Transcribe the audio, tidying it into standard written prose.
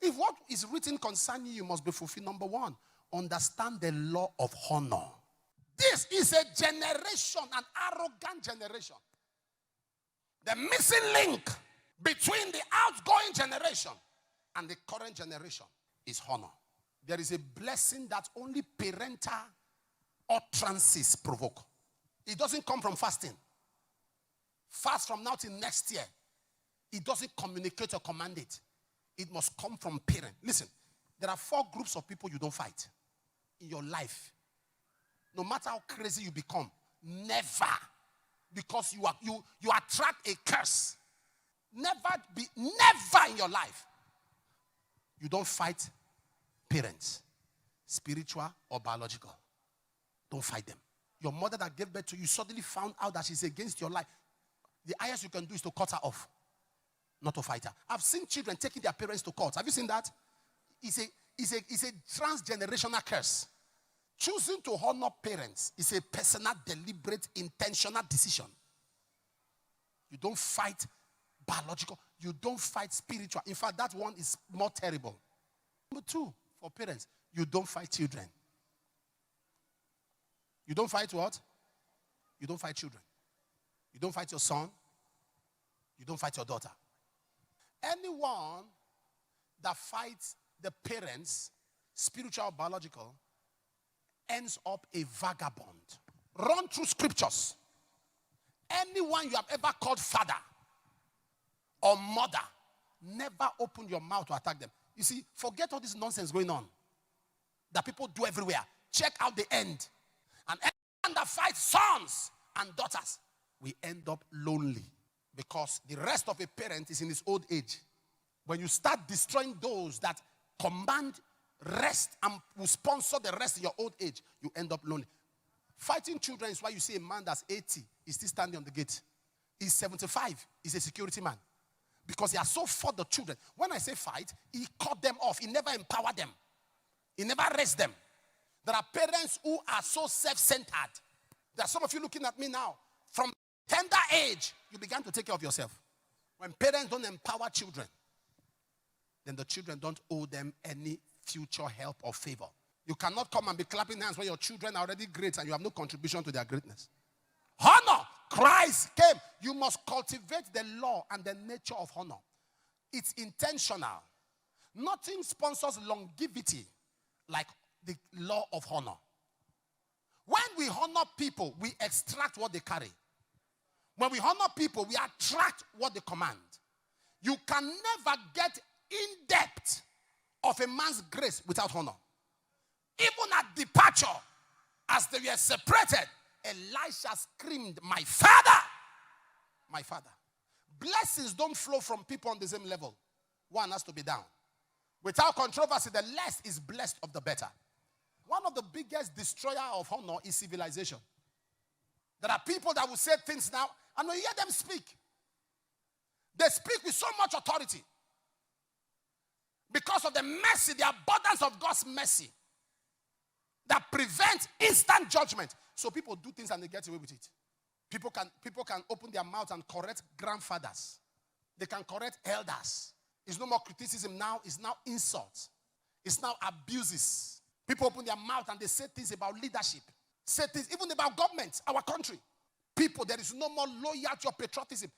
If what is written concerning you must be fulfilled, number one, understand the law of honor. This is a generation, an arrogant generation. The missing link between the outgoing generation and the current generation is honor. There is a blessing that only parental utterances provoke. It doesn't come from fasting. Fast from now till next year. It doesn't communicate or command it. It must come from parent. Listen, there are 4 groups of people you don't fight in your life. No matter how crazy you become, never. Because you attract a curse. Never in your life. You don't fight parents, spiritual or biological. Don't fight them. Your mother that gave birth to you suddenly found out that she's against your life. The highest you can do is to cut her off, not to fight her. I've seen children taking their parents to court. Have you seen that? It's a transgenerational curse. Choosing to honor parents is a personal, deliberate, intentional decision. You don't fight biological. You don't fight spiritual. In fact, that one is more terrible. Number 2, for parents, you don't fight children. You don't fight what? You don't fight children. You don't fight your son. You don't fight your daughter. Anyone that fights the parents, spiritual or biological, ends up a vagabond. Run through scriptures. Anyone you have ever called father or mother, never open your mouth to attack them. You see, forget all this nonsense going on that people do everywhere. Check out the end. And anyone that fights sons and daughters, we end up lonely because the rest of a parent is in his old age. When you start destroying those that command rest and will sponsor the rest of your old age, you end up lonely. Fighting children is why you see a man that's 80 is still standing on the gate. He's 75, he's a security man. Because he has so fought the children. When I say fight, he cut them off. He never empowered them. He never raised them. There are parents who are so self-centered. There are some of you looking at me now. From tender age, you began to take care of yourself. When parents don't empower children, then the children don't owe them any future help or favor. You cannot come and be clapping hands when your children are already great and you have no contribution to their greatness. Honor. Christ came. You must cultivate the law and the nature of honor. It's intentional. Nothing sponsors longevity like the law of honor. When we honor people, we extract what they carry. When we honor people, we attract what they command. You can never get in depth of a man's grace without honor. Even at departure, as they were separated, Elisha screamed, "My father! My father." Blessings don't flow from people on the same level. One has to be down. Without controversy, the less is blessed of the better. One of the biggest destroyer of honor is civilization. There are people that will say things now, and when you hear them speak, they speak with so much authority. Because of the mercy, the abundance of God's mercy that prevents instant judgment. So people do things and they get away with it. People can open their mouth and correct grandfathers. They can correct elders. It's no more criticism now. It's now insults. It's now abuses. People open their mouth and they say things about leadership. Say things even about government, our country. People, there is no more loyalty or patriotism.